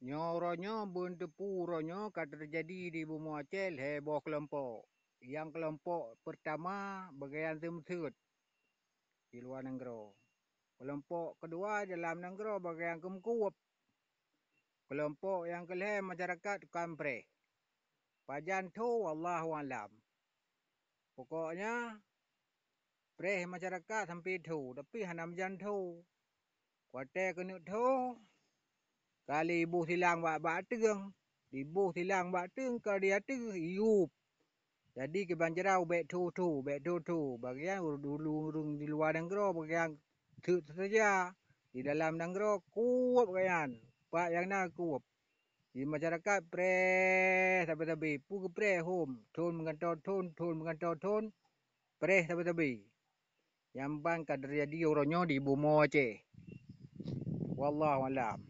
Nyoronyo buntepuronyo kata terjadi di Bumi Aceh heboh kelompok. Yang kelompok pertama bagian temsut di luar negara. Kelompok kedua dalam negara bagian kemkuap. Kelompok yang kelima masyarakat kampre. Pajan tu wallahu alam. Pokoknya preh masyarakat sampai tu tapi hanam jan tu. Kuate kena tu kali ibu silang bak teung. Ibu silang bak teung ke dia tu iup. Jadi kebanjarau bek tu. Bagian dulu di luar negara bagian tu saja. Di dalam negara kuap bagian. Pak yang nak kuap. Di masyarakat preh tabi-tabi. Pu ke preh home. Tun mengantau tun. Preh tabi-tabi. Yang bang kadar jadi orangnya di Bumi Aceh. Wallahualam.